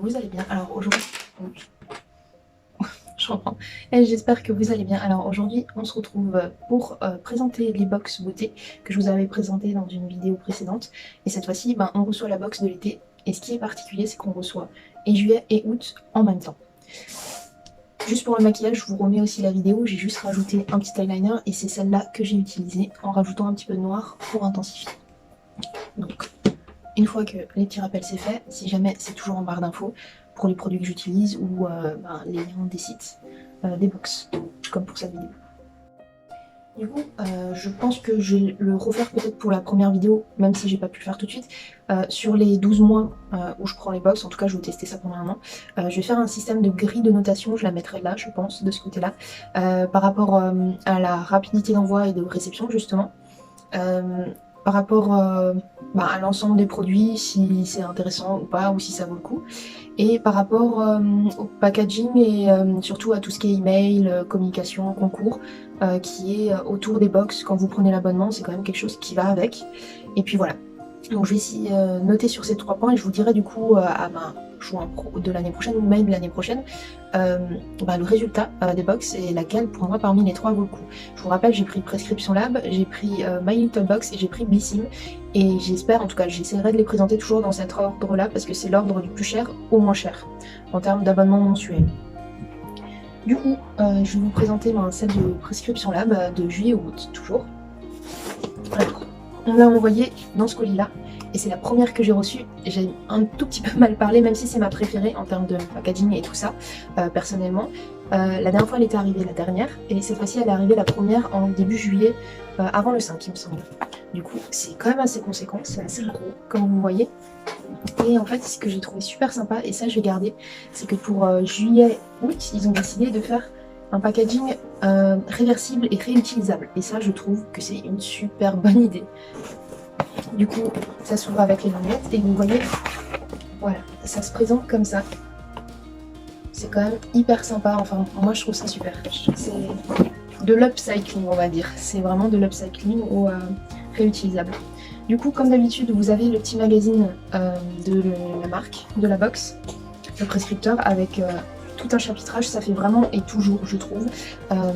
vous allez bien. Alors aujourd'hui, je reprends. Et j'espère que vous allez bien. Alors aujourd'hui, on se retrouve pour présenter les box beauté que je vous avais présenté dans une vidéo précédente. Et cette fois-ci, on reçoit la box de l'été. Et ce qui est particulier, c'est qu'on reçoit et juillet et août en même temps. Juste pour le maquillage, je vous remets aussi la vidéo. J'ai juste rajouté un petit eyeliner et c'est celle-là que j'ai utilisée en rajoutant un petit peu de noir pour intensifier. Donc, une fois que les petits rappels c'est fait, si jamais c'est toujours en barre d'infos pour les produits que j'utilise ou les liens des sites, des box, comme pour cette vidéo. Du coup, je pense que je vais le refaire peut-être pour la première vidéo, même si j'ai pas pu le faire tout de suite. Sur les 12 mois où je prends les box, en tout cas je vais tester ça pendant un an, je vais faire un système de grille de notation, je la mettrai là, je pense, de ce côté-là, par rapport à la rapidité d'envoi et de réception justement. Par rapport à l'ensemble des produits, si c'est intéressant ou pas, ou si ça vaut le coup. Et par rapport au packaging et surtout à tout ce qui est email, communication, concours, qui est autour des box quand vous prenez l'abonnement, c'est quand même quelque chose qui va avec. Et puis voilà. Donc je vais essayer de noter sur ces 3 points et je vous dirai du coup à ma juin de l'année prochaine ou mai de l'année prochaine le résultat des box et laquelle pour moi parmi les 3 vaut le coup. Je vous rappelle, j'ai pris Prescription Lab, j'ai pris My Little Box et j'ai pris Blissim et j'espère, en tout cas j'essaierai de les présenter toujours dans cet ordre là parce que c'est l'ordre du plus cher au moins cher en termes d'abonnement mensuel. Du coup, je vais vous présenter celle de Prescription Lab de juillet au août toujours. Alors, on l'a envoyé dans ce colis là et c'est la première que j'ai reçue. J'ai un tout petit peu mal parlé, même si c'est ma préférée en termes de packaging et tout ça, personnellement. La dernière fois elle était arrivée la dernière et cette fois-ci elle est arrivée la première en début juillet, avant le 5 il me semble. Du coup c'est quand même assez conséquent, c'est assez gros comme vous voyez. Et en fait ce que j'ai trouvé super sympa, et ça je vais garder, c'est que pour juillet-août ils ont décidé de faire un packaging réversible et réutilisable. Et ça je trouve que c'est une super bonne idée. Du coup ça s'ouvre avec les languettes et vous voyez, voilà, ça se présente comme ça. C'est quand même hyper sympa, enfin moi je trouve ça super. C'est de l'upcycling on va dire, c'est vraiment de l'upcycling ou réutilisable. Du coup comme d'habitude vous avez le petit magazine de la marque, de la box, le prescripteur avec tout un chapitrage, ça fait vraiment et toujours je trouve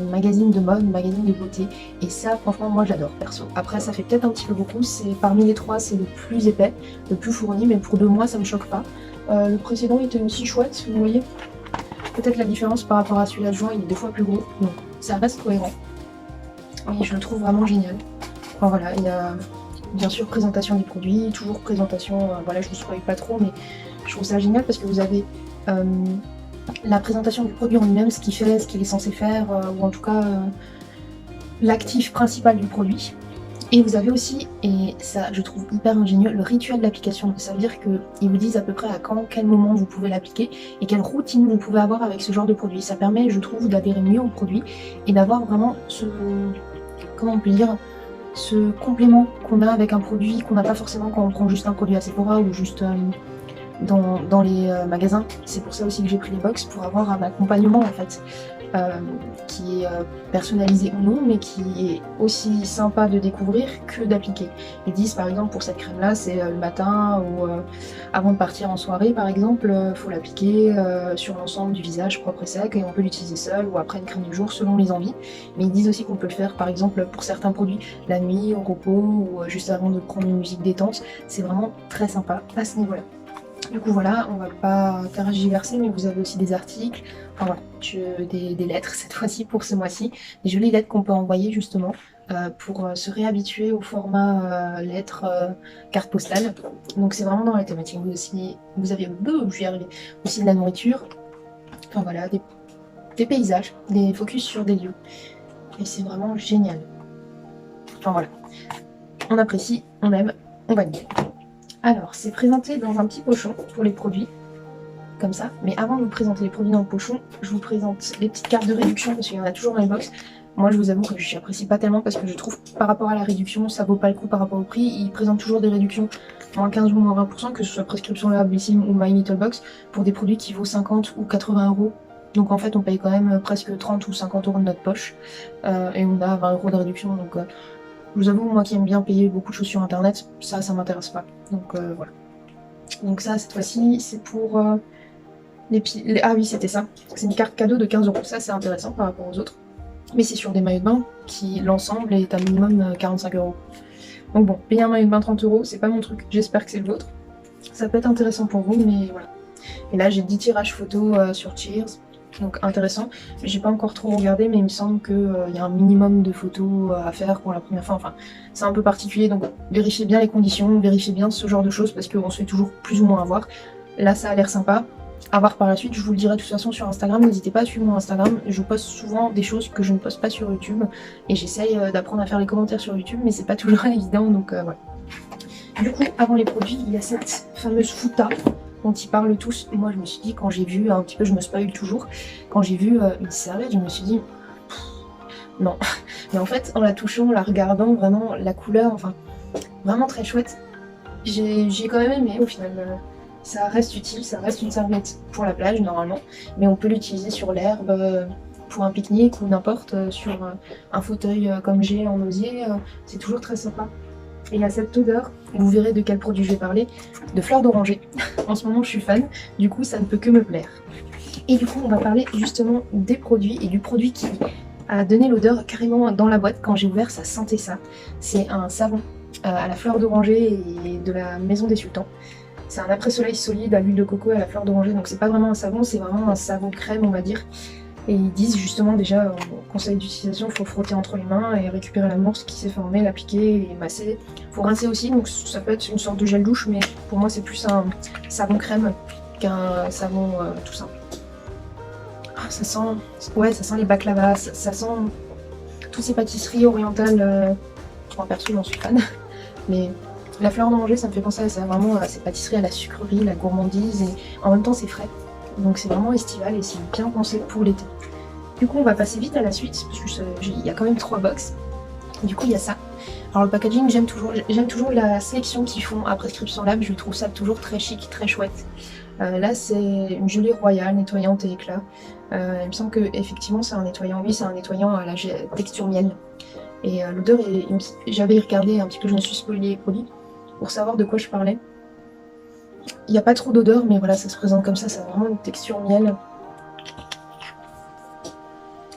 magazine de mode, magazine de beauté, et ça franchement moi j'adore perso. Après ça fait peut-être un petit peu beaucoup, c'est parmi les 3 c'est le plus épais, le plus fourni, mais pour 2 mois ça me choque pas. Le précédent était aussi chouette, vous voyez. Peut-être la différence par rapport à celui-là de juin, il est 2 fois plus gros, donc ça reste cohérent. Et je le trouve vraiment génial. Enfin voilà, il y a bien sûr présentation des produits, toujours présentation, voilà je vous spoil pas trop, mais je trouve ça génial parce que vous avez la présentation du produit en lui-même, ce qu'il fait, ce qu'il est censé faire, ou en tout cas l'actif principal du produit. Et vous avez aussi, et ça je trouve hyper ingénieux, le rituel d'application. Ça veut dire qu'ils vous disent à peu près à quand, quel moment vous pouvez l'appliquer et quelle routine vous pouvez avoir avec ce genre de produit. Ça permet, je trouve, d'adhérer mieux au produit et d'avoir vraiment ce, comment on peut dire, ce complément qu'on a avec un produit qu'on n'a pas forcément quand on prend juste un produit à Sephora ou juste dans les magasins. C'est pour ça aussi que j'ai pris les box, pour avoir un accompagnement en fait qui est personnalisé ou non, mais qui est aussi sympa de découvrir que d'appliquer. Ils disent par exemple pour cette crème là c'est le matin ou avant de partir en soirée par exemple, faut l'appliquer sur l'ensemble du visage propre et sec, et on peut l'utiliser seul ou après une crème du jour selon les envies. Mais ils disent aussi qu'on peut le faire par exemple pour certains produits la nuit, au repos ou juste avant de prendre une musique détente. C'est vraiment très sympa à ce niveau là. Du coup voilà, on va pas tergiverser, mais vous avez aussi des articles, enfin voilà, des lettres cette fois-ci pour ce mois-ci, des jolies lettres qu'on peut envoyer justement pour se réhabituer au format lettres, carte postale. Donc c'est vraiment dans la thématique. Vous avez je vais y arriver, aussi de la nourriture, enfin voilà, des paysages, des focus sur des lieux. Et c'est vraiment génial. Enfin voilà, on apprécie, on aime, on valide. Alors, c'est présenté dans un petit pochon pour les produits, comme ça. Mais avant de vous présenter les produits dans le pochon, je vous présente les petites cartes de réduction, parce qu'il y en a toujours dans les box. Moi, je vous avoue que je n'apprécie pas tellement, parce que je trouve par rapport à la réduction, ça vaut pas le coup par rapport au prix. Ils présentent toujours des réductions, moins 15 ou moins 20%, que ce soit Prescription Lab, Blissim ou My Little Box, pour des produits qui vaut 50 ou 80 euros. Donc en fait, on paye quand même presque 30 ou 50 euros de notre poche, et on a 20 euros de réduction, donc... je vous avoue, moi qui aime bien payer beaucoup de choses sur internet, ça m'intéresse pas. Donc voilà. Donc ça, cette fois-ci, c'est pour Ah oui, c'était ça. C'est une carte cadeau de 15 €. Ça, c'est intéressant par rapport aux autres. Mais c'est sur des maillots de bain qui, l'ensemble, est à minimum 45 €. Donc bon, payer un maillot de bain 30 €, c'est pas mon truc. J'espère que c'est le vôtre. Ça peut être intéressant pour vous, mais voilà. Et là, j'ai 10 tirages photos sur Cheers. Donc intéressant. J'ai pas encore trop regardé, mais il me semble qu'il y a un minimum de photos à faire pour la première fois. Enfin, c'est un peu particulier, donc vérifiez bien les conditions, vérifiez bien ce genre de choses, parce qu'on se fait toujours plus ou moins avoir. Là, ça a l'air sympa. À voir par la suite, je vous le dirai de toute façon sur Instagram, n'hésitez pas à suivre mon Instagram, je poste souvent des choses que je ne poste pas sur YouTube, et j'essaye d'apprendre à faire les commentaires sur YouTube, mais c'est pas toujours évident, donc voilà. Du coup, avant les produits, il y a cette fameuse Futa dont ils parlent tous. Moi, je me suis dit, quand j'ai vu, un petit peu, je me spoil toujours, quand j'ai vu une serviette, je me suis dit, non. Mais en fait, en la touchant, en la regardant, vraiment, la couleur, enfin, vraiment très chouette. J'ai quand même aimé au final. Ça reste utile, ça reste une serviette pour la plage normalement, mais on peut l'utiliser sur l'herbe, pour un pique-nique ou n'importe, sur un fauteuil comme j'ai en osier, c'est toujours très sympa. Et il y a cette odeur, vous verrez de quel produit je vais parler, de fleurs d'oranger. En ce moment je suis fan, du coup ça ne peut que me plaire. Et du coup on va parler justement des produits et du produit qui a donné l'odeur carrément dans la boîte. Quand j'ai ouvert, ça sentait ça. C'est un savon à la fleur d'oranger et de la Maison des Sultans. C'est un après-soleil solide à l'huile de coco et à la fleur d'oranger, donc c'est pas vraiment un savon, c'est vraiment un savon crème on va dire. Et ils disent justement déjà en conseil d'utilisation, il faut frotter entre les mains et récupérer la morse qui s'est formée, l'appliquer et masser. Il faut rincer aussi, donc ça peut être une sorte de gel douche, mais pour moi c'est plus un savon crème qu'un savon tout simple. Ah, ça sent les baklava, ça sent toutes ces pâtisseries orientales. Moi perso j'en suis fan, mais la fleur d'oranger ça me fait penser à ça, vraiment à ces pâtisseries à la sucrerie, la gourmandise, et en même temps c'est frais. Donc c'est vraiment estival et c'est bien pensé pour l'été. Du coup on va passer vite à la suite, parce qu'il y a quand même 3 box. Du coup il y a ça. Alors le packaging j'aime toujours la sélection qu'ils font à Prescription Lab, je trouve ça toujours très chic, très chouette. Là c'est une gelée royale nettoyante et éclat. Il me semble que effectivement c'est un nettoyant, oui c'est un nettoyant à la texture miel. Et l'odeur, j'avais regardé un petit peu, je me suis spoilé les produits pour savoir de quoi je parlais. Il n'y a pas trop d'odeur, mais voilà, ça se présente comme ça a vraiment une texture miel.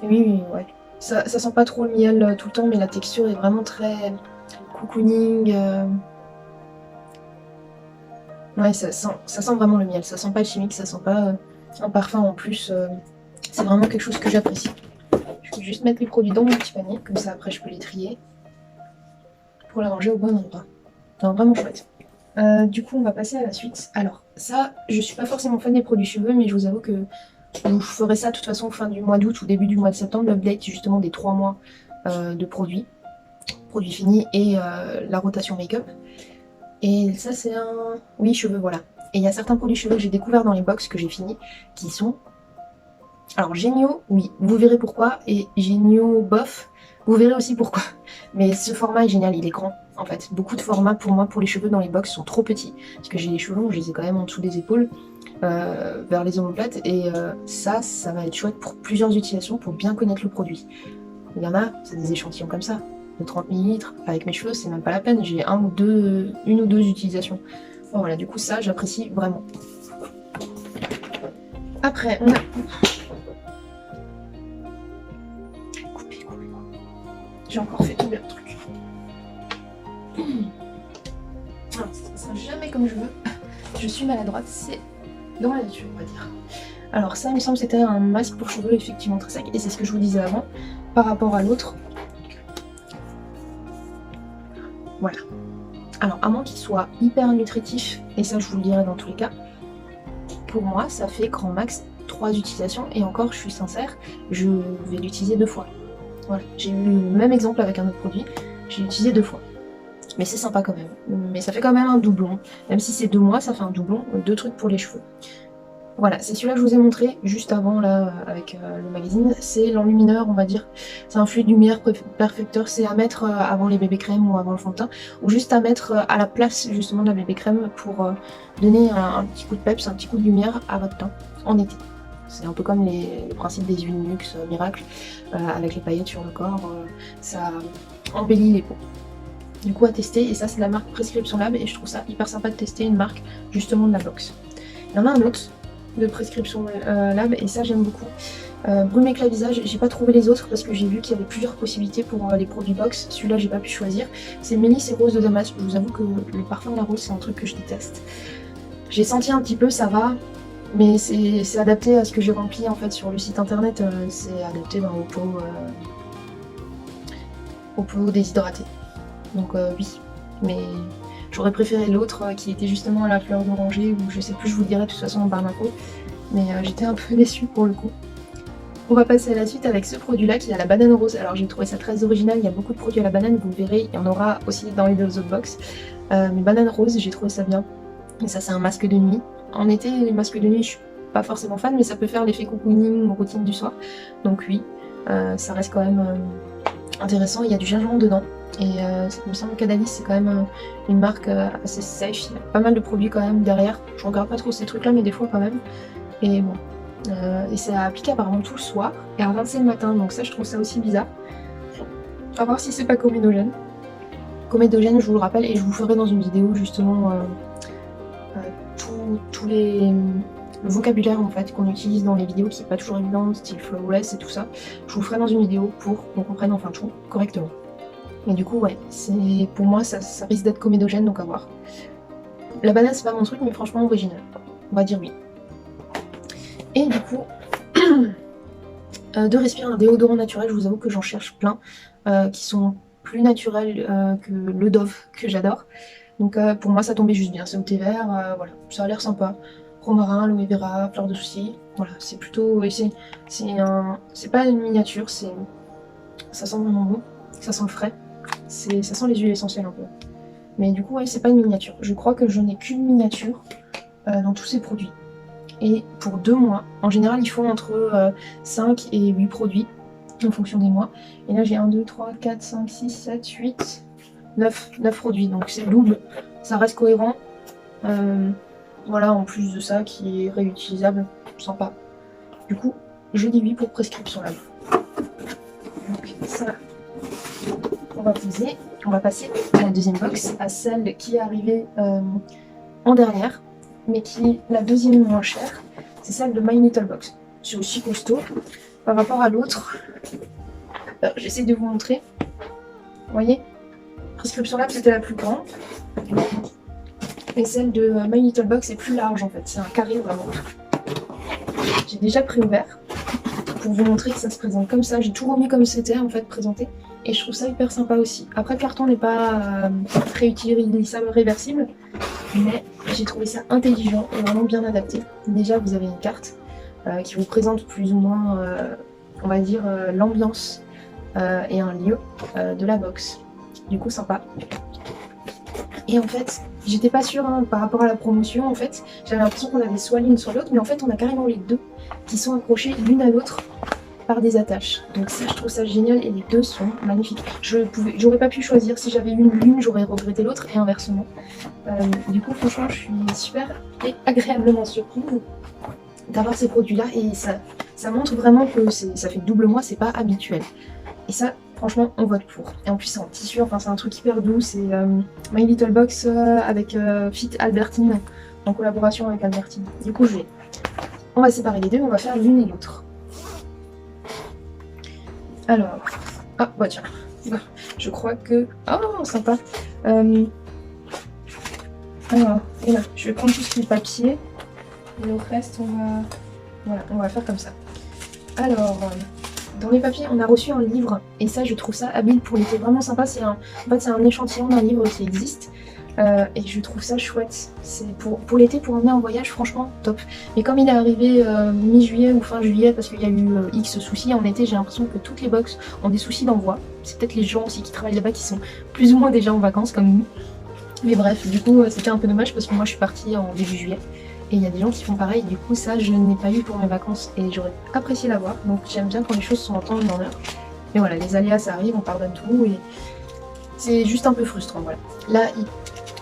Et oui, ouais. Ça sent pas trop le miel tout le temps, mais la texture est vraiment très cocooning. Ouais, ça sent vraiment le miel, ça sent pas le chimique, ça sent pas un parfum en plus. C'est vraiment quelque chose que j'apprécie. Je vais juste mettre les produits dans mon petit panier, comme ça après je peux les trier pour les ranger au bon endroit. Non, vraiment chouette. Du coup on va passer à la suite. Alors ça, je suis pas forcément fan des produits cheveux, mais je vous avoue que je ferai ça de toute façon fin du mois d'août ou début du mois de septembre, l'update justement des 3 mois de produits finis et la rotation make-up. Et ça c'est un... Oui, cheveux, voilà. Et il y a certains produits cheveux que j'ai découverts dans les box que j'ai fini, qui sont... Alors géniaux, oui, vous verrez pourquoi, et géniaux bof, vous verrez aussi pourquoi. Mais ce format est génial, il est grand. En fait, beaucoup de formats pour moi, pour les cheveux dans les box sont trop petits, parce que j'ai les cheveux longs, je les ai quand même en dessous des épaules, vers les omoplates, et ça va être chouette pour plusieurs utilisations, pour bien connaître le produit. Il y en a, c'est des échantillons comme ça, de 30 ml, avec mes cheveux, c'est même pas la peine, j'ai une ou deux utilisations. Bon, voilà, du coup ça, j'apprécie vraiment. Après, on a... Coupez. J'ai encore fait tomber un truc. Non, ça sera jamais comme je veux. Je suis maladroite, c'est dans la nature, on va dire. Alors ça, il me semble que c'était un masque pour cheveux effectivement très sec, et c'est ce que je vous disais avant, par rapport à l'autre. Voilà. Alors, à moins qu'il soit hyper nutritif, et ça je vous le dirai dans tous les cas, pour moi, ça fait grand max 3 utilisations, et encore, je suis sincère, je vais l'utiliser 2 fois. Voilà, j'ai eu le même exemple avec un autre produit, j'ai utilisé 2 fois. Mais c'est sympa quand même. Mais ça fait quand même un doublon. Même si c'est 2 mois, ça fait un doublon. 2 trucs pour les cheveux. Voilà, c'est celui-là que je vous ai montré juste avant, là, avec le magazine. C'est l'enlumineur, on va dire. C'est un fluide lumière perfecteur. C'est à mettre avant les bébés crèmes ou avant le fond de teint. Ou juste à mettre à la place, justement, de la bébé crème pour donner un petit coup de peps, un petit coup de lumière à votre teint en été. C'est un peu comme le principe des huiles Luxe Miracle, avec les paillettes sur le corps. Ça embellit les peaux. Du coup à tester, et ça c'est de la marque Prescription Lab, et je trouve ça hyper sympa de tester une marque justement de la box. Il y en a un autre de Prescription Lab et ça j'aime beaucoup. Brume éclat visage, j'ai pas trouvé les autres parce que j'ai vu qu'il y avait plusieurs possibilités pour les produits box. Celui-là j'ai pas pu choisir. C'est Mélisse et Rose de Damas. Je vous avoue que le parfum de la rose c'est un truc que je déteste. J'ai senti un petit peu, ça va, mais c'est adapté à ce que j'ai rempli en fait sur le site internet. C'est adapté aux peaux déshydratées. Donc oui, mais j'aurais préféré l'autre qui était justement à la fleur d'oranger ou je sais plus, je vous le dirai de toute façon en barre d'infos. Mais j'étais un peu déçue pour le coup. On va passer à la suite avec ce produit-là qui est à la banane rose. Alors j'ai trouvé ça très original, il y a beaucoup de produits à la banane, vous le verrez, il y en aura aussi dans les deux autres box. Mais banane rose, j'ai trouvé ça bien. Et ça c'est un masque de nuit. En été, les masques de nuit, je suis pas forcément fan, mais ça peut faire l'effet cocooning, routine du soir. Donc oui, ça reste quand même intéressant, il y a du gingembre dedans. Et il me semble qu'Adalis c'est quand même une marque assez safe, il y a pas mal de produits quand même derrière. Je regarde pas trop ces trucs là mais des fois quand même. Et bon, et c'est à appliquer apparemment tout le soir et à rincer le matin, donc ça je trouve ça aussi bizarre. À voir si c'est pas comédogène. Comédogène je vous le rappelle et je vous ferai dans une vidéo justement tout le vocabulaire en fait qu'on utilise dans les vidéos qui est pas toujours évident, style flawless et tout ça. Je vous le ferai dans une vidéo pour qu'on comprenne enfin tout correctement. Mais du coup, ouais, pour moi, ça risque d'être comédogène, donc à voir. La banane, c'est pas mon truc, mais franchement original. On va dire oui. Et du coup, de respirer un déodorant naturel, je vous avoue que j'en cherche plein, qui sont plus naturels que le Dove, que j'adore. Donc pour moi, ça tombait juste bien. C'est au thé vert, voilà, ça a l'air sympa. Romarin, aloe vera, fleur de souci. Voilà, c'est plutôt... C'est pas une miniature, ça sent vraiment bon, ça sent le frais. Ça sent les huiles essentielles un peu. Mais du coup, ouais, c'est pas une miniature. Je crois que je n'ai qu'une miniature dans tous ces produits. Et pour 2 mois, en général, ils font entre 5 et 8 produits en fonction des mois. Et là, j'ai 1, 2, 3, 4, 5, 6, 7, 8, 9 produits. Donc c'est double, ça reste cohérent. Voilà, en plus de ça, qui est réutilisable, sympa. Du coup, je dis oui pour Prescription Lab. Donc ça... On va poser, on va passer à la deuxième box, à celle qui est arrivée en dernière, mais qui est la deuxième moins chère. C'est celle de My Little Box. C'est aussi costaud par rapport à l'autre. J'essaie de vous montrer. Vous voyez, Prescription Lab c'était la plus grande. Et celle de My Little Box est plus large en fait. C'est un carré vraiment. J'ai déjà préouvert pour vous montrer que ça se présente comme ça. J'ai tout remis comme c'était en fait présenté. Et je trouve ça hyper sympa aussi. Après, le carton n'est pas réutilisable, réversible, mais j'ai trouvé ça intelligent et vraiment bien adapté. Déjà, vous avez une carte qui vous présente plus ou moins, on va dire, l'ambiance et un lieu de la box. Du coup, sympa. Et en fait, j'étais pas sûre par rapport à la promotion. En fait, j'avais l'impression qu'on avait soit l'une soit l'autre, mais en fait, on a carrément les deux qui sont accrochés l'une à l'autre par des attaches. Donc ça, je trouve ça génial et les deux sont magnifiques. J'aurais pas pu choisir. Si j'avais eu l'une, j'aurais regretté l'autre et inversement. Du coup, franchement, je suis super et agréablement surprise d'avoir ces produits-là et ça montre vraiment que ça fait double mois, c'est pas habituel. Et ça, franchement, on vote pour. Et en plus, c'est en tissu, enfin, c'est un truc hyper doux. C'est My Little Box avec Fit Albertine, en collaboration avec Albertine. Du coup, on va séparer les deux, on va faire l'une et l'autre. Alors, ah bah tiens, je crois que... Oh, sympa. Alors, et là, je vais prendre tout ce qui est papier. Et le reste, voilà, on va faire comme ça. Alors, dans les papiers, on a reçu un livre. Et ça, je trouve ça habile pour l'été. Vraiment sympa. En fait, c'est un échantillon d'un livre qui existe. Et je trouve ça chouette. C'est pour l'été, pour emmener en voyage, franchement top. Mais comme il est arrivé mi-juillet ou fin juillet, parce qu'il y a eu X soucis en été, j'ai l'impression que toutes les box ont des soucis d'envoi. C'est peut-être les gens aussi qui travaillent là-bas qui sont plus ou moins déjà en vacances comme nous. Mais bref, du coup c'était un peu dommage parce que moi je suis partie en début juillet. Et il y a des gens qui font pareil, du coup ça je n'ai pas eu pour mes vacances et j'aurais apprécié l'avoir. Donc j'aime bien quand les choses sont en temps et en heure. Mais voilà, les aléas ça arrive, on pardonne tout et c'est juste un peu frustrant, voilà. Là, il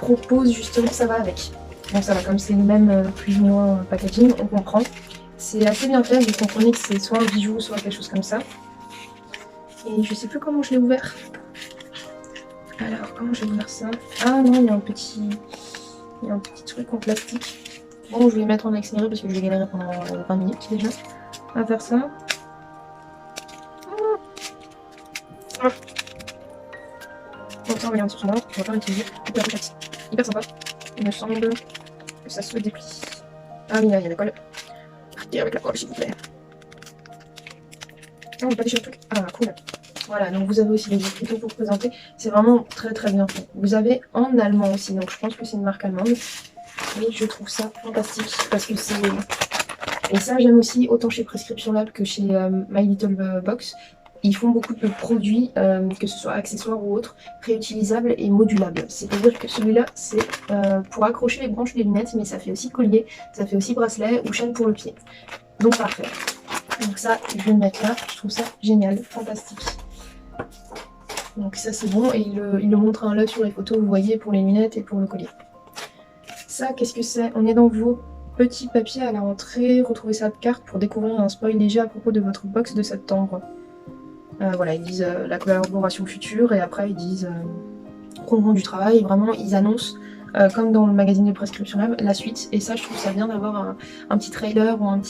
propose justement, ça va avec. Bon ça va, comme c'est le même plus ou moins packaging, on comprend. C'est assez bien fait, vous comprenez que c'est soit un bijou, soit quelque chose comme ça. Et je sais plus comment je l'ai ouvert. Alors, comment j'ai ouvert ça? Ah non, il y a un petit truc en plastique. Bon, je vais mettre en accéléré parce que je vais galérer pendant 20 minutes déjà à faire ça. Donc ça, on va garder sur son bord, on va pas l'utiliser. Hyper pochette, hyper sympa. Il me semble que ça se déplie. Ah oui, là, il y a la colle. Arrêtez avec la colle, s'il vous plaît. Non, on va pas déchirer le truc. Ah, cool. Voilà, donc vous avez aussi les écriteaux pour présenter. C'est vraiment très très bien fait. Vous avez en allemand aussi, donc je pense que c'est une marque allemande. Et je trouve ça fantastique parce que c'est... Et ça, j'aime aussi, autant chez Prescription Lab que chez My Little Box. Ils font beaucoup de produits, que ce soit accessoires ou autres, réutilisables et modulables. C'est-à-dire que celui-là, c'est pour accrocher les branches des lunettes, mais ça fait aussi collier, ça fait aussi bracelet ou chaîne pour le pied. Donc parfait. Donc ça, je vais le mettre là. Je trouve ça génial, fantastique. Donc ça, c'est bon. Et il le montre un là sur les photos, vous voyez, pour les lunettes et pour le collier. Ça, qu'est-ce que c'est? On est dans vos petits papiers à la rentrée. Retrouvez cette carte pour découvrir un spoil léger à propos de votre box de septembre. Voilà, ils disent la collaboration future et après ils disent compte rendu du travail. Vraiment, ils annoncent, comme dans le magazine de Prescription Lab, la suite. Et ça, je trouve ça bien d'avoir un petit trailer ou une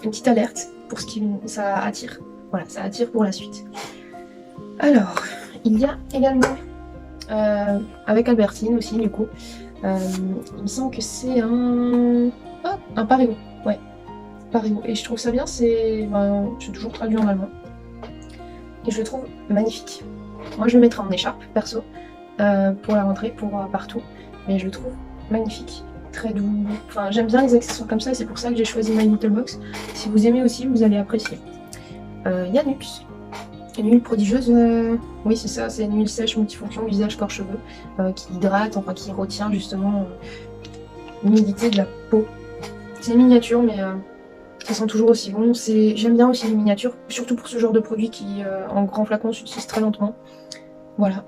petite alerte pour ce qui ça attire. Voilà, ça attire pour la suite. Alors, il y a également, avec Albertine aussi, du coup, il me semble que c'est un Pareo. Ouais, Pareo. Et je trouve ça bien, c'est toujours traduit en allemand. Et je le trouve magnifique. Moi je le mettrai en écharpe, perso, pour la rentrée, pour partout. Mais je le trouve magnifique, très doux. Enfin, j'aime bien les accessoires comme ça et c'est pour ça que j'ai choisi My Little Box. Si vous aimez aussi, vous allez apprécier. Yanux, une huile prodigieuse, oui c'est ça, c'est une huile sèche multifonction visage, corps, cheveux, qui hydrate, enfin qui retient justement l'humidité de la peau. C'est une miniature, mais ça sent toujours aussi bon. J'aime bien aussi les miniatures, surtout pour ce genre de produit qui, en grand flacon, s'utilise très lentement. Voilà.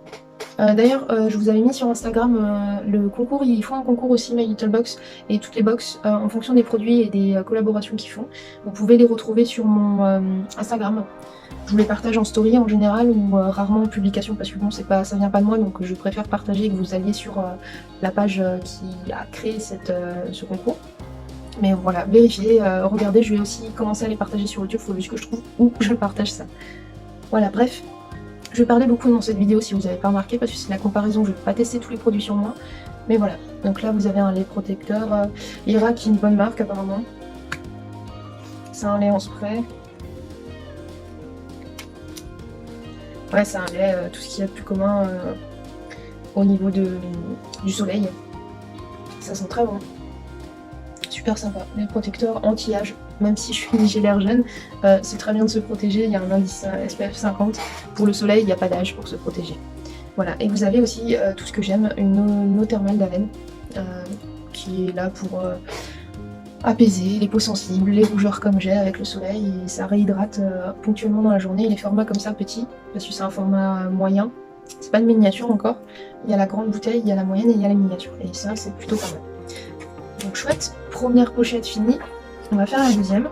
D'ailleurs, je vous avais mis sur Instagram le concours. Ils font un concours aussi, My Little Box, et toutes les box, en fonction des produits et des collaborations qu'ils font. Vous pouvez les retrouver sur mon Instagram. Je vous les partage en story en général ou rarement en publication parce que bon, ça vient pas de moi, donc je préfère partager et que vous alliez sur la page qui a créé ce concours. Mais voilà, vérifiez, regardez, je vais aussi commencer à les partager sur YouTube, il faut juste que je trouve où je partage ça. Voilà, bref, je vais parler beaucoup dans cette vidéo si vous n'avez pas remarqué, parce que c'est la comparaison, je ne vais pas tester tous les produits sur moi. Mais voilà, donc là vous avez un lait protecteur, Ira qui est une bonne marque apparemment. C'est un lait en spray. Ouais, c'est un lait, tout ce qu'il y a de plus commun au niveau du soleil. Ça sent très bon. Super sympa, les protecteurs anti-âge, même si j'ai l'air jeune, c'est très bien de se protéger, il y a un indice SPF 50, pour le soleil il n'y a pas d'âge pour se protéger. Voilà, et vous avez aussi tout ce que j'aime, une eau thermale d'Aven, qui est là pour apaiser les peaux sensibles, les rougeurs comme j'ai avec le soleil, et ça réhydrate ponctuellement dans la journée, les formats comme ça petits, parce que c'est un format moyen, c'est pas une miniature encore, il y a la grande bouteille, il y a la moyenne et il y a la miniature, et ça c'est plutôt pas mal. Donc chouette, première pochette finie, on va faire la deuxième.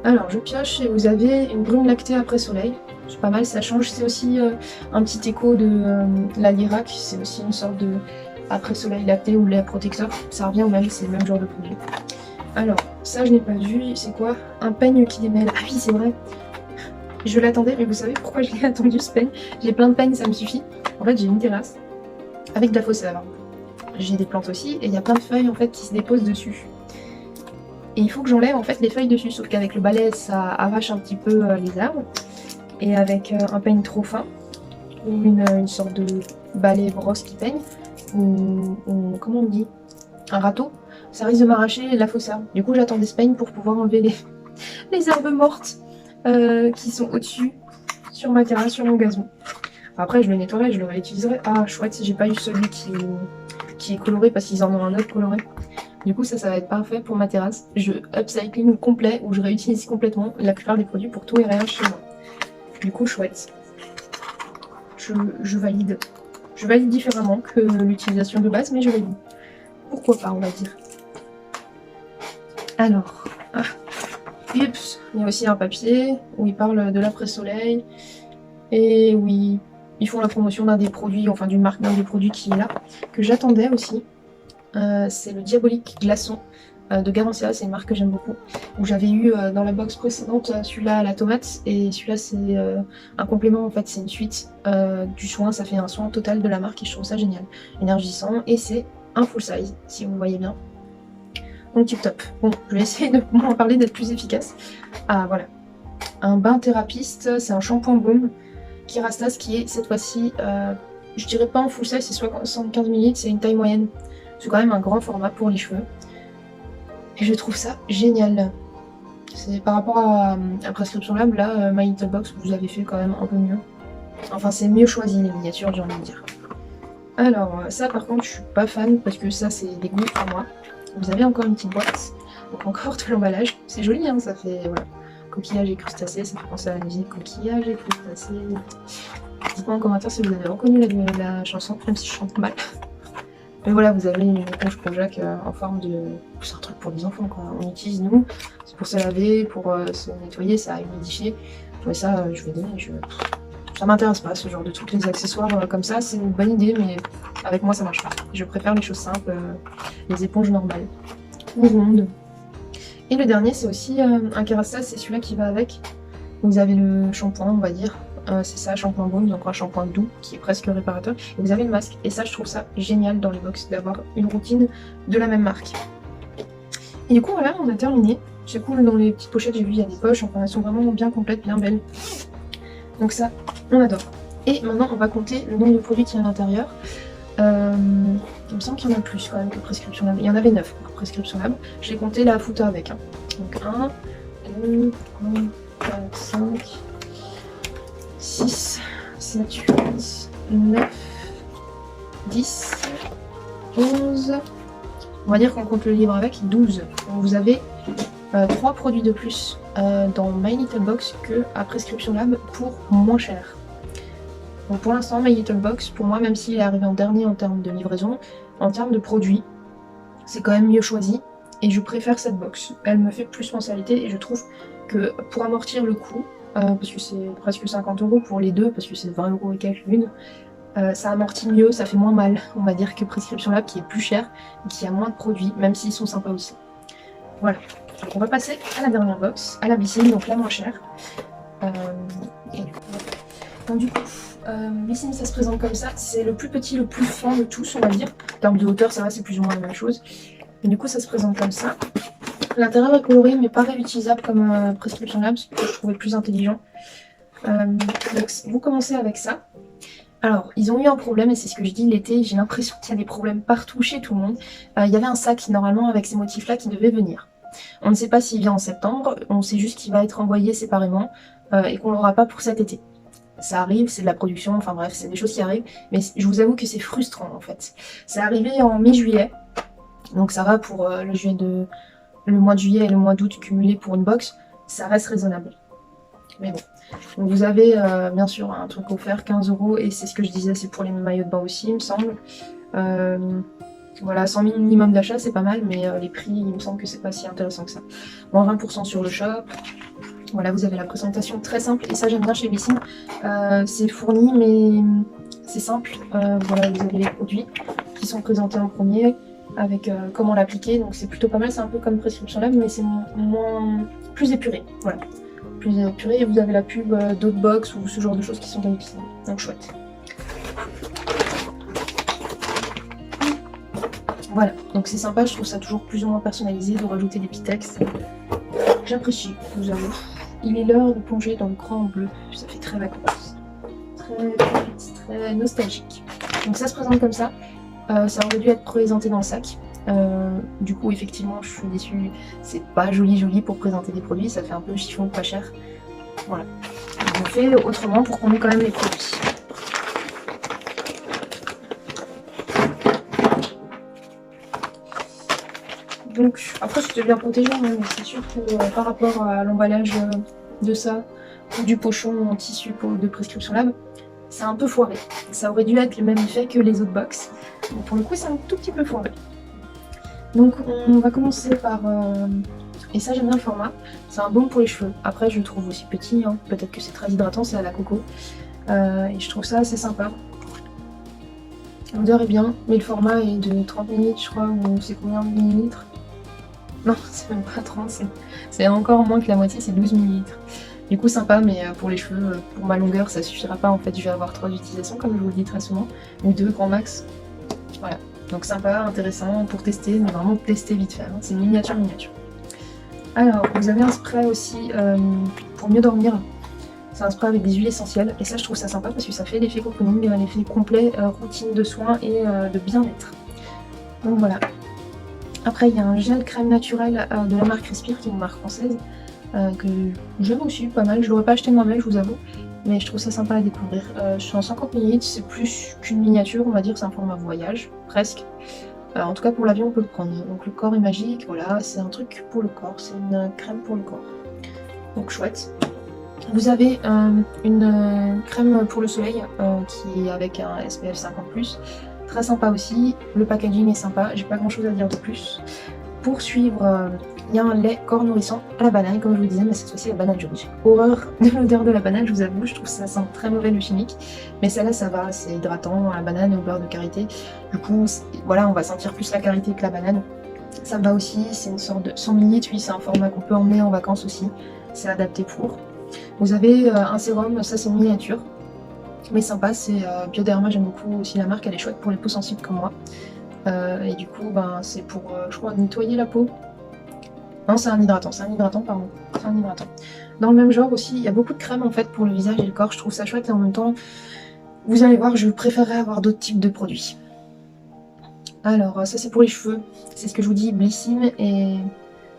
Alors je pioche et vous avez une brume lactée après soleil, c'est pas mal, ça change, c'est aussi un petit écho de la Lirac, c'est aussi une sorte de après soleil lacté ou lait protecteur, ça revient au même, c'est le même genre de produit. Alors ça je n'ai pas vu, c'est quoi? Un peigne qui démêle, ah oui c'est vrai, je l'attendais, mais vous savez pourquoi je l'ai attendu ce peigne? J'ai plein de peignes, ça me suffit. En fait j'ai une terrasse avec de la fausse sève. J'ai des plantes aussi, et il y a plein de feuilles en fait qui se déposent dessus. Et il faut que j'enlève en fait les feuilles dessus, sauf qu'avec le balai ça arrache un petit peu les arbres. Et avec un peigne trop fin, ou une sorte de balai brosse qui peigne, ou comment on dit, un râteau, ça risque de m'arracher la fausse herbe. Du coup j'attends ce peigne pour pouvoir enlever les herbes mortes qui sont au-dessus, sur ma terrasse, sur mon gazon. Après je le nettoierai, je le réutiliserai. Ah chouette, j'ai pas eu celui qui est coloré parce qu'ils en ont un autre coloré. Du coup ça va être parfait pour ma terrasse. Je upcycling complet où je réutilise complètement la plupart des produits pour tout et rien chez moi. Du coup chouette. Je valide. Je valide différemment que l'utilisation de base, mais je valide. Pourquoi pas on va dire. Alors, ups, il y a aussi un papier où ils parlent de l'après-soleil. Et oui, ils font la promotion d'un des produits, enfin d'une marque d'un des produits qui est là, que j'attendais aussi. c'est le Diabolique Glaçon de Garancia, c'est une marque que j'aime beaucoup. Où j'avais eu dans la box précédente celui-là à la tomate, et celui-là c'est un complément en fait, c'est une suite du soin, ça fait un soin total de la marque et je trouve ça génial. Énergisant, et c'est un full size, si vous voyez bien. Donc tip top. Bon, je vais essayer de m'en parler, d'être plus efficace. Ah voilà. Un bain thérapeute, c'est un shampoing baume Kerastase qui est cette fois-ci, je dirais pas en full size, c'est 75 ml, c'est une taille moyenne. C'est quand même un grand format pour les cheveux. Et je trouve ça génial. C'est par rapport à Prescription Lab, là, My Little Box, vous avez fait quand même un peu mieux. Enfin, c'est mieux choisi les miniatures, j'ai envie de dire. Alors, ça par contre, je suis pas fan parce que ça, c'est des goûts à moi. Vous avez encore une petite boîte, donc encore de l'emballage. C'est joli, hein, ça fait voilà, coquillage et crustacés, ça fait penser à la musique coquillage et crustacés. Dites-moi en commentaire si vous avez reconnu la chanson, même si je chante mal. Mais voilà, vous avez une éponge Projac en forme de... C'est un truc pour les enfants, quoi. On utilise, nous, c'est pour se laver, pour se nettoyer, ça humidifier. Mais ça, je vais donner, ça m'intéresse pas, ce genre de trucs, les accessoires comme ça, c'est une bonne idée, mais avec moi, ça marche pas. Je préfère les choses simples, les éponges normales, ou rondes. Et le dernier, c'est aussi un Kerastase, c'est celui-là qui va avec. Vous avez le shampoing, on va dire. C'est ça, shampoing baume, donc un shampoing doux qui est presque réparateur. Et vous avez le masque. Et ça, je trouve ça génial dans les box d'avoir une routine de la même marque. Et du coup, voilà, on a terminé. C'est cool, dans les petites pochettes, j'ai vu, il y a des poches. Enfin, elles sont vraiment bien complètes, bien belles. Donc ça, on adore. Et maintenant, on va compter le nombre de produits qu'il y a à l'intérieur. Il me semble qu'il y en a plus quand même que Prescription Lab. Il y en avait 9 pour Prescription Lab. Je l'ai compté là à foutre avec. Hein. Donc 1, 2, 3, 4, 5... 6, 7, 8, 9, 10, 11, on va dire qu'on compte le livre avec, 12. Donc vous avez 3 produits de plus dans My Little Box que à Prescription Lab pour moins cher. Donc pour l'instant, My Little Box, pour moi, même s'il est arrivé en dernier en termes de livraison, en termes de produits, c'est quand même mieux choisi. Et je préfère cette box. Elle me fait plus mensualité et je trouve que pour amortir le coût, parce que c'est presque 50 € pour les deux, parce que c'est 20 € et quelques l'une, ça amortit mieux, ça fait moins mal, on va dire, que Prescription Lab qui est plus cher et qui a moins de produits, même s'ils sont sympas aussi. Voilà, donc on va passer à la dernière box, à la Bicine, donc la moins chère. Donc du coup, Bicine ça se présente comme ça, c'est le plus petit, le plus fin de tous, on va dire. En termes de hauteur, ça va, c'est plus ou moins la même chose. Et du coup, ça se présente comme ça. L'intérieur est coloré mais pas réutilisable comme Prescription Lab, ce que je trouvais plus intelligent. Donc vous commencez avec ça. Alors, ils ont eu un problème, et c'est ce que je dis l'été, j'ai l'impression qu'il y a des problèmes partout chez tout le monde. Il y avait un sac, normalement, avec ces motifs-là, qui devait venir. On ne sait pas s'il vient en septembre, on sait juste qu'il va être envoyé séparément, et qu'on l'aura pas pour cet été. Ça arrive, c'est de la production, enfin bref, c'est des choses qui arrivent, mais je vous avoue que c'est frustrant, en fait. C'est arrivé en mi-juillet, donc ça va pour le mois de juillet et le mois d'août cumulés pour une box, ça reste raisonnable. Mais bon. Donc vous avez bien sûr un truc offert, 15 €, et c'est ce que je disais, c'est pour les maillots de bain aussi, il me semble. Voilà, 100 000 minimum d'achat, c'est pas mal, mais les prix, il me semble que c'est pas si intéressant que ça. Bon, 20% sur le shop. Voilà, vous avez la présentation très simple, et ça j'aime bien chez Bicine. C'est fourni, mais c'est simple. Voilà, vous avez les produits qui sont présentés en premier, avec comment l'appliquer, donc c'est plutôt pas mal, c'est un peu comme Prescription Lab, mais c'est plus épuré, voilà. Plus épuré, et vous avez la pub d'autres box ou ce genre de choses qui sont dans Bicine, donc chouette. Voilà, donc c'est sympa, je trouve ça toujours plus ou moins personnalisé, de rajouter des petits textes. J'apprécie, vous avoue. Il est l'heure de plonger dans le grand bleu, ça fait très vacances. Très nostalgique. Donc ça se présente comme ça. Ça aurait dû être présenté dans le sac. Du coup, effectivement, je suis déçue. C'est pas joli pour présenter des produits. Ça fait un peu chiffon pas cher. Voilà. On fait autrement pour qu'on ait quand même les produits. Donc, après, c'était bien protégé, hein, mais c'est sûr que par rapport à l'emballage de ça, ou du pochon en tissu de Prescription Lab, c'est un peu foiré. Ça aurait dû être le même effet que les autres box. Donc pour le coup, c'est un tout petit peu foiré. Donc on va commencer par... Et ça, j'aime bien le format. C'est un baume pour les cheveux. Après, je le trouve aussi petit. Hein. Peut-être que c'est très hydratant, c'est à la coco. Et je trouve ça assez sympa. L'odeur est bien, mais le format est de 30 ml, je crois, ou c'est combien de millilitres? Non, c'est même pas 30, c'est encore moins que la moitié, c'est 12 millilitres. Du coup, sympa, mais pour les cheveux, pour ma longueur, ça suffira pas. En fait, je vais avoir 3 utilisations, comme je vous le dis très souvent, ou 2 grand max. Voilà. Donc sympa, intéressant pour tester, mais vraiment tester vite fait. Hein. C'est une miniature. Alors, vous avez un spray aussi pour mieux dormir. C'est un spray avec des huiles essentielles, et ça, je trouve ça sympa parce que ça fait l'effet cocooning, l'effet complet, routine de soins et de bien-être. Donc voilà. Après, il y a un gel crème naturelle de la marque Respire, qui est une marque française, que j'aime aussi pas mal. Je l'aurais pas acheté moi-même, je vous avoue, mais je trouve ça sympa à découvrir. Je suis en 50 ml, c'est plus qu'une miniature, on va dire, c'est un format voyage, presque. En tout cas, pour l'avion, on peut le prendre. Donc le corps est magique, voilà, c'est un truc pour le corps, c'est une crème pour le corps. Donc chouette. Vous avez une crème pour le soleil qui est avec un SPF 50+. Très sympa aussi, le packaging est sympa, j'ai pas grand chose à dire de plus. Pour suivre, il y a un lait corps nourrissant à la banane, comme je vous disais, mais cette fois-ci la banane jaune. J'ai horreur de l'odeur de la banane, je vous avoue, je trouve ça sent très mauvais le chimique. Mais celle-là, ça va, c'est hydratant, la banane et au beurre de karité. Du coup, voilà, on va sentir plus la karité que la banane. Ça me va aussi, c'est une sorte de 100 ml, oui, c'est un format qu'on peut emmener en vacances aussi. C'est adapté pour. Vous avez un sérum, ça c'est une miniature. Mais sympa, c'est Bioderma, j'aime beaucoup aussi la marque, elle est chouette pour les peaux sensibles comme moi. Et du coup, ben, c'est pour, je crois, nettoyer la peau. Non, c'est un hydratant, pardon. C'est un hydratant. Dans le même genre aussi, il y a beaucoup de crèmes en fait pour le visage et le corps, je trouve ça chouette et en même temps, vous allez voir, je préférerais avoir d'autres types de produits. Alors, ça c'est pour les cheveux, c'est ce que je vous dis, Blissim et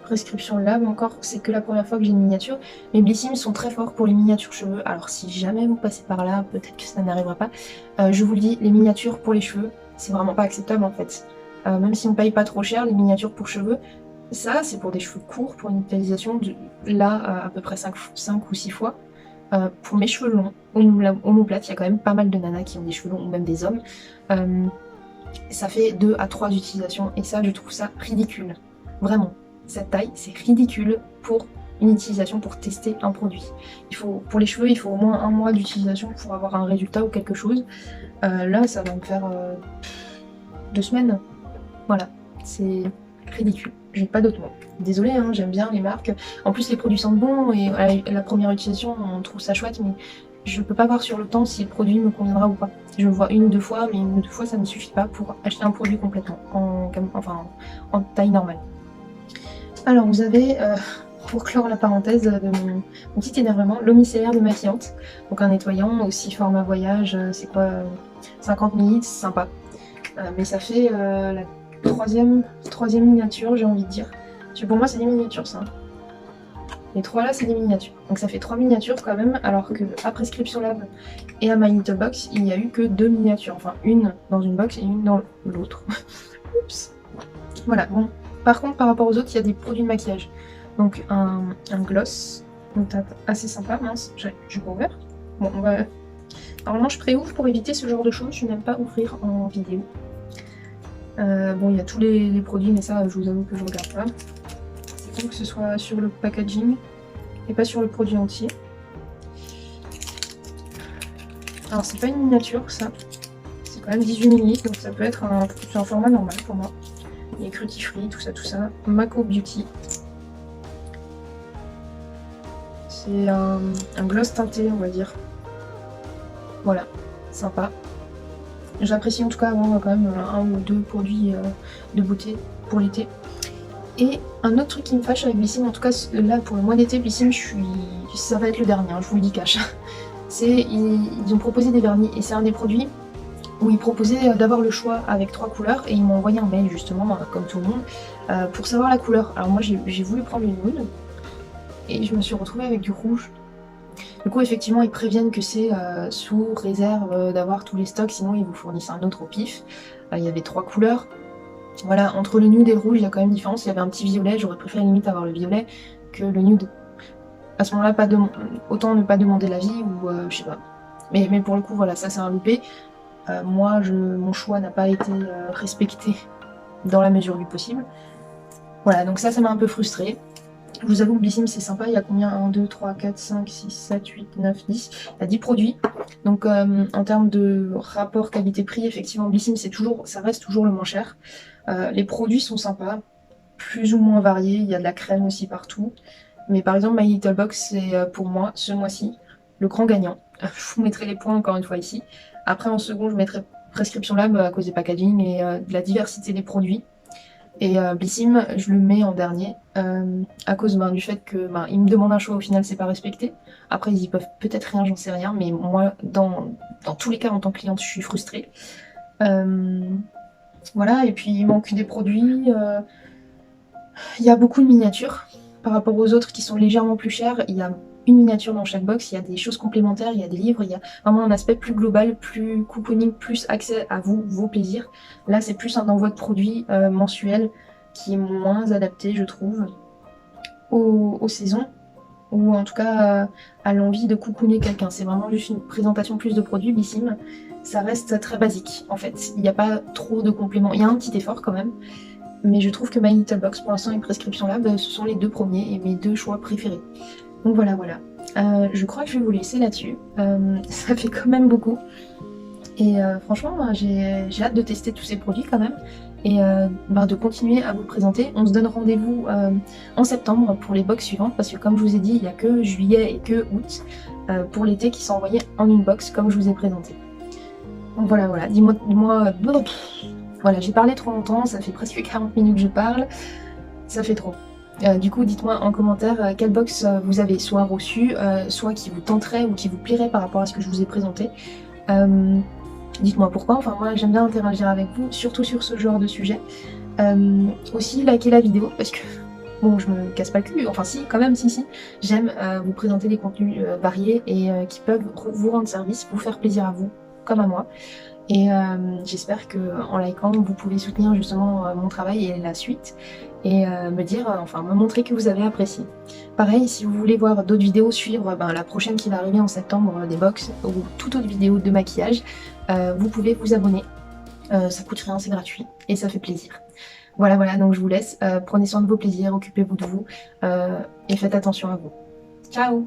Prescription Lab encore, c'est que la première fois que j'ai une miniature. Mais Blissim sont très forts pour les miniatures cheveux, alors si jamais vous passez par là, peut-être que ça n'arrivera pas. Je vous le dis, les miniatures pour les cheveux, c'est vraiment pas acceptable en fait. Même si on paye pas trop cher, les miniatures pour cheveux, ça c'est pour des cheveux courts, pour une utilisation de là à peu près 5 ou 6 fois. Pour mes cheveux longs, omoplates, il y a quand même pas mal de nanas qui ont des cheveux longs, ou même des hommes. Ça fait 2 à 3 utilisations et ça je trouve ça ridicule. Vraiment, cette taille c'est ridicule pour une utilisation, pour tester un produit. Pour les cheveux, il faut au moins 1 mois d'utilisation pour avoir un résultat ou quelque chose. Là ça va me faire 2 semaines. Voilà, c'est ridicule. J'ai pas d'autres mots. Désolée, hein, j'aime bien les marques. En plus les produits sentent bon et à la première utilisation on trouve ça chouette, mais je peux pas voir sur le temps si le produit me conviendra ou pas. Je le vois 1 ou 2 fois, mais 1 ou 2 fois ça ne suffit pas pour acheter un produit complètement, en taille normale. Alors vous avez, pour clore la parenthèse de mon petit énervement, l'eau micellaire démaquillante. Donc un nettoyant, aussi format voyage, c'est quoi 50 ml, c'est sympa. Mais ça fait la troisième miniature, j'ai envie de dire. Parce que pour moi c'est des miniatures ça. Les 3 là, c'est des miniatures. Donc ça fait 3 miniatures quand même, alors que à Prescription Lab et à My Little Box, il n'y a eu que 2 miniatures. Enfin, une dans une box et une dans l'autre. Oups. Voilà, bon. Par contre, par rapport aux autres, il y a des produits de maquillage. Donc un gloss, donc assez sympa. Mince, j'ai pas ouvert. Bon, on va... Normalement, je pré-ouvre pour éviter ce genre de choses. Je n'aime pas ouvrir en vidéo. Bon, il y a tous les produits, mais ça, je vous avoue que je regarde pas. Que ce soit sur le packaging et pas sur le produit entier. Alors c'est pas une miniature ça, c'est quand même 18 ml, donc ça peut être un format normal pour moi. Il y a Cruelty Free, tout ça. Mako Beauty. C'est un gloss teinté, on va dire. Voilà, sympa. J'apprécie en tout cas avoir quand même 1 ou 2 produits de beauté pour l'été. Et un autre truc qui me fâche avec Blissim, en tout cas là pour le mois d'été, Blissim, ça va être le dernier, hein, je vous le dis cash. Ils ont proposé des vernis et c'est un des produits où ils proposaient d'avoir le choix avec 3 couleurs et ils m'ont envoyé un mail justement, comme tout le monde, pour savoir la couleur. Alors moi j'ai voulu prendre une nude et je me suis retrouvée avec du rouge. Du coup effectivement ils préviennent que c'est sous réserve d'avoir tous les stocks, sinon ils vous fournissent un autre au pif. Il y avait 3 couleurs. Voilà, entre le nude et le rouge, il y a quand même une différence. Il y avait un petit violet, j'aurais préféré limite avoir le violet que le nude. À ce moment-là, autant ne pas demander l'avis ou je sais pas. Mais pour le coup, voilà, ça c'est un loupé. Moi, mon choix n'a pas été respecté dans la mesure du possible. Voilà, donc ça m'a un peu frustrée. Je vous avoue que Blissim c'est sympa, il y a combien? 1, 2, 3, 4, 5, 6, 7, 8, 9, 10. Il y a 10 produits. Donc en termes de rapport qualité-prix, effectivement Blissim ça reste toujours le moins cher. Les produits sont sympas, plus ou moins variés, il y a de la crème aussi partout. Mais par exemple My Little Box c'est pour moi ce mois-ci le grand gagnant. Je vous mettrai les points encore une fois ici. Après en second je mettrai Prescription Lab à cause des packaging et de la diversité des produits. Et Blissim, je le mets en dernier à cause du fait que ils me demandent un choix, au final c'est pas respecté. Après ils y peuvent peut-être rien, j'en sais rien, mais moi dans tous les cas en tant que cliente je suis frustrée. Voilà, et puis il manque des produits. Il y a beaucoup de miniatures par rapport aux autres qui sont légèrement plus chères. Il y a une miniature dans chaque box, il y a des choses complémentaires, il y a des livres, il y a vraiment un aspect plus global, plus cocooning, plus accès à vous, vos plaisirs. Là, c'est plus un envoi de produits mensuel qui est moins adapté, je trouve, aux saisons, ou en tout cas à l'envie de cocooner quelqu'un. C'est vraiment juste une présentation plus de produits, Blissim. Ça reste très basique, en fait. Il n'y a pas trop de compléments. Il y a un petit effort quand même, mais je trouve que My Little Box, pour l'instant, et Prescription Lab, ce sont les deux premiers et mes deux choix préférés. Donc voilà, voilà. Je crois que je vais vous laisser là-dessus. Ça fait quand même beaucoup. Et franchement, j'ai hâte de tester tous ces produits quand même. Et de continuer à vous présenter. On se donne rendez-vous en septembre pour les box suivantes. Parce que comme je vous ai dit, il n'y a que juillet et que août pour l'été qui sont envoyés en une box comme je vous ai présenté. Donc voilà, voilà. Dis-moi... Voilà, j'ai parlé trop longtemps, ça fait presque 40 minutes que je parle, ça fait trop. Du coup, dites-moi en commentaire quelle box vous avez soit reçue, soit qui vous tenterait ou qui vous plairait par rapport à ce que je vous ai présenté. Dites-moi pourquoi, enfin moi j'aime bien interagir avec vous, surtout sur ce genre de sujet. Aussi, likez la vidéo, parce que bon, je me casse pas le cul, enfin si, quand même, si. J'aime vous présenter des contenus variés et qui peuvent vous rendre service, vous faire plaisir à vous, comme à moi. Et j'espère qu'en likant, vous pouvez soutenir justement mon travail et la suite et me montrer que vous avez apprécié. Pareil, si vous voulez voir d'autres vidéos, suivre la prochaine qui va arriver en septembre des box ou toute autre vidéo de maquillage, vous pouvez vous abonner. Ça coûte rien, c'est gratuit et ça fait plaisir. Voilà, voilà, donc je vous laisse. Prenez soin de vos plaisirs, occupez-vous de vous et faites attention à vous. Ciao!